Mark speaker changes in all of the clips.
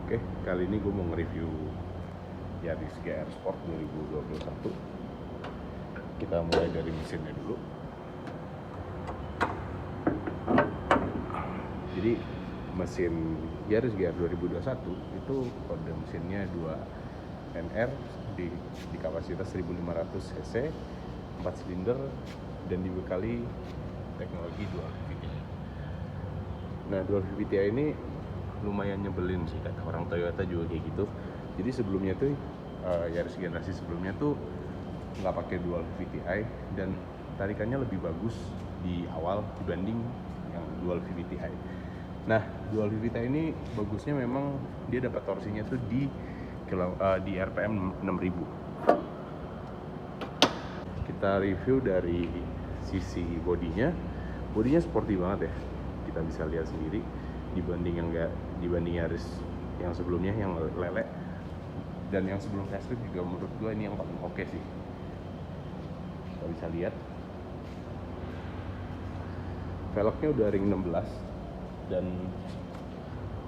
Speaker 1: Oke, kali ini gue mau nge-review Yaris GR Sport 2021. Kita mulai dari mesinnya dulu. Jadi mesin Yaris GR 2021 itu kode mesinnya 2NR di kapasitas 1500 cc, 4 silinder dan dibekali teknologi dual VVT-i. Nah, dual VVT-i ini lumayan nyebelin sih, kata orang Toyota juga kayak gitu. Jadi sebelumnya tuh Yaris generasi sebelumnya tuh nggak pakai dual VVT-i dan tarikannya lebih bagus di awal dibanding yang dual VVT-i. Nah, dual VVT-i ini bagusnya memang dia dapat torsinya tuh di RPM 6000. Kita review dari sisi bodinya sporty banget ya, kita bisa lihat sendiri dibanding Yaris yang sebelumnya yang lele, dan yang sebelum facelift juga menurut gue ini yang paling oke sih. Kita bisa lihat velgnya udah ring 16 dan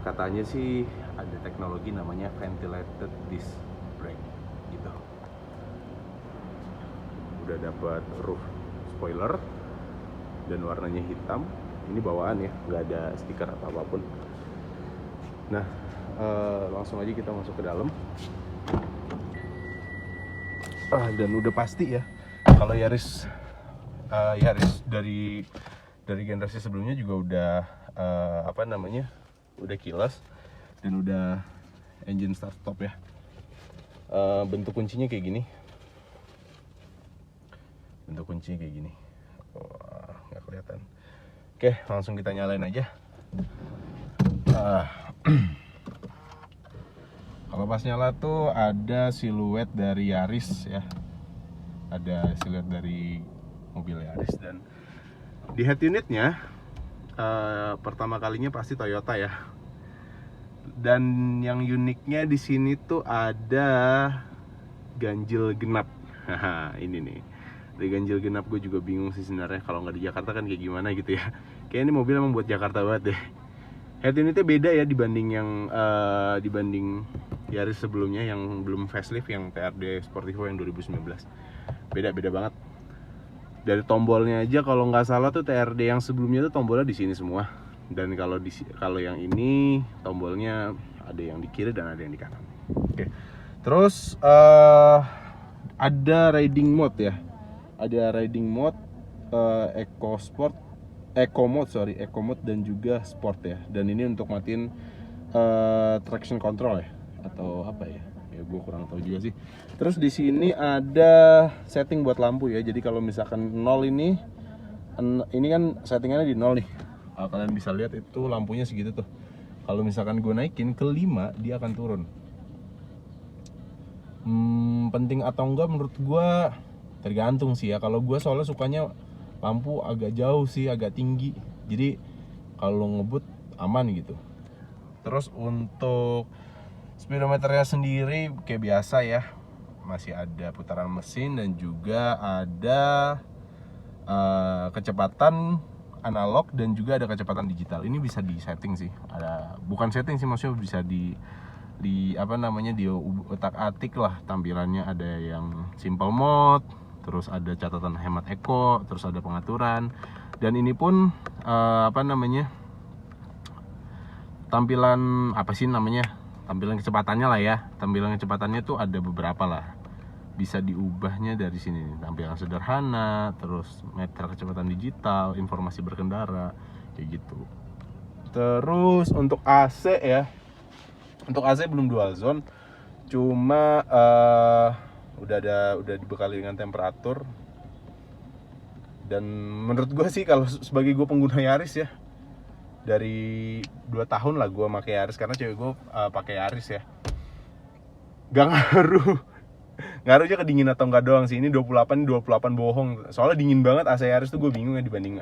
Speaker 1: katanya sih ada teknologi namanya ventilated disc brake gitu. Udah dapat roof spoiler dan warnanya hitam. Ini bawaan ya, nggak ada stiker atau apapun. Nah, langsung aja kita masuk ke dalam. Dan udah pasti ya, kalau Yaris dari generasi sebelumnya juga udah udah kilas dan udah engine start stop ya. Bentuk kuncinya kayak gini. Wah, nggak kelihatan. Oke, langsung kita nyalain aja. Kalau pas nyala tuh ada siluet dari Yaris ya, ada siluet dari mobil Yaris. Dan di head unitnya pertama kalinya pasti Toyota ya. Dan yang uniknya di sini tuh ada ganjil genap. Haha, ini nih. Dari ganjil genap gue juga bingung sih sebenarnya, kalau nggak di Jakarta kan kayak gimana gitu ya. Kayak ini mobil emang buat Jakarta banget deh. Head unitnya beda ya dibanding Yaris sebelumnya yang belum facelift, yang TRD Sportivo yang 2019. Beda banget. Dari tombolnya aja kalau nggak salah tuh TRD yang sebelumnya tuh tombolnya di sini semua. Dan kalau yang ini tombolnya ada yang di kiri dan ada yang di kanan. Oke. Terus ada riding mode ya. Ada riding mode, Eco mode dan juga sport ya. Dan ini untuk matiin traction control ya, atau apa ya? Ya gue kurang tahu juga sih. Terus di sini ada setting buat lampu ya. Jadi kalau misalkan 0 ini kan settingannya di 0 nih. Kalian bisa lihat itu lampunya segitu tuh. Kalau misalkan gue naikin ke 5, dia akan turun. Penting atau enggak menurut gue tergantung sih ya. Kalau gue soalnya sukanya lampu agak jauh sih, agak tinggi. Jadi kalau ngebut aman gitu. Terus untuk speedometernya sendiri kayak biasa ya, masih ada putaran mesin dan juga ada kecepatan analog dan juga ada kecepatan digital. Ini bisa di setting sih. Bukan setting sih, maksudnya bisa di utak-atik lah tampilannya. Ada yang simple mode, terus ada catatan hemat eco, terus ada pengaturan. Dan ini pun tampilan kecepatannya lah ya. Tampilan kecepatannya tuh ada beberapa lah, bisa diubahnya dari sini. Tampilan sederhana, terus meter kecepatan digital, informasi berkendara, kayak gitu. Terus untuk AC ya, untuk AC belum dual zone, cuma udah dibekali dengan temperatur. Dan menurut gue sih, kalau sebagai gue pengguna Yaris ya, dari 2 tahun lah gue pakai Yaris, karena cewek gue pakai Yaris ya, gak ngaruhnya kedingin atau enggak doang sih. Ini 28 bohong, soalnya dingin banget AC Yaris tuh. Gue bingung ya dibanding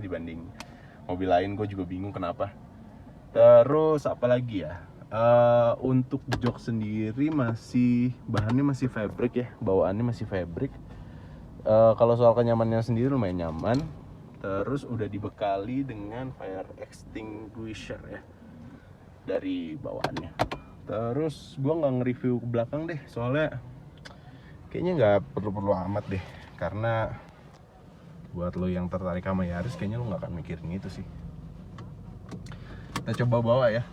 Speaker 1: dibanding mobil lain. Gue juga bingung kenapa. Terus apa lagi ya, untuk jok sendiri bahannya masih fabric ya, bawaannya masih fabric. Kalau soal kenyamanannya sendiri lumayan nyaman. Terus udah dibekali dengan fire extinguisher ya dari bawaannya. Terus gue nggak nge-review ke belakang deh, soalnya kayaknya nggak perlu-perlu amat deh. Karena buat lo yang tertarik sama Yaris, kayaknya lo nggak akan mikirin itu sih. Kita coba bawa ya.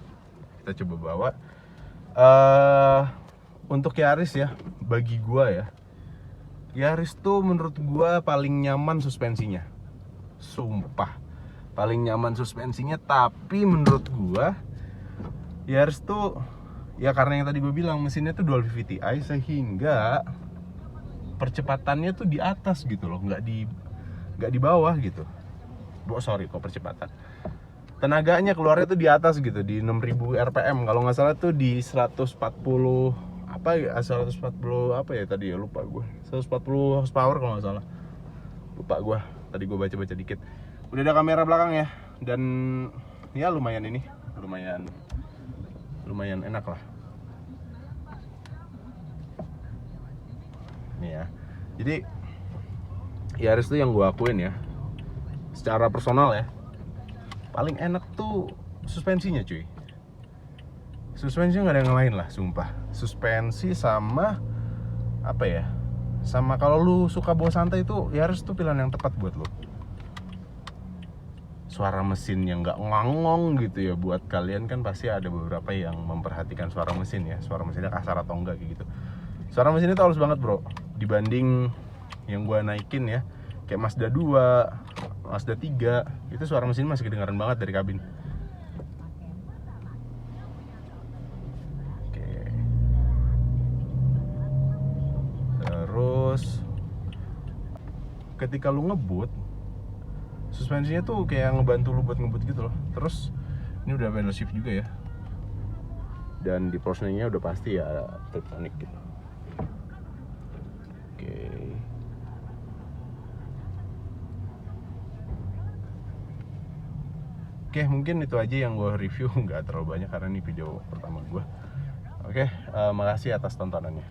Speaker 1: Untuk Yaris ya, bagi gua ya, Yaris tuh menurut gua paling nyaman suspensinya. Sumpah, paling nyaman suspensinya. Tapi menurut gua Yaris tuh ya karena yang tadi gua bilang mesinnya tuh dual VVT-i, sehingga percepatannya tuh di atas gitu loh, nggak di bawah gitu. Kok percepatan, tenaganya keluarnya tuh di atas gitu, di 6000 rpm kalau nggak salah tuh, di 140 apa ya, 140 apa ya tadi ya, lupa gue, 140 horsepower kalau nggak salah, lupa gue, tadi gue baca dikit. Udah ada kamera belakang ya, dan ya lumayan enak lah nih ya. Jadi Yaris tuh yang gue akuin ya, secara personal ya, paling enak tuh suspensinya cuy. Suspensinya nggak ada yang lain lah, sumpah. Suspensi sama apa ya, sama kalau lu suka bawa santai tuh Yaris tuh pilihan yang tepat buat lu. Suara mesin yang nggak ngangong gitu ya, buat kalian kan pasti ada beberapa yang memperhatikan suara mesin ya, suara mesinnya kasar atau enggak gitu. Suara mesinnya tuh halus banget bro, dibanding yang gua naikin ya, kayak Mazda 2, Mazda 3, itu suara mesin masih kedengaran banget dari kabin. Oke. Terus ketika lu ngebut, suspensinya tuh kayak ngebantu lu buat ngebut gitu loh. Terus ini udah pedal shift juga ya, dan di portioningnya udah pasti ya Tiptronic gitu. Oke, mungkin itu aja yang gue review, nggak terlalu banyak karena ini video pertama gue. Oke, makasih atas tontonannya.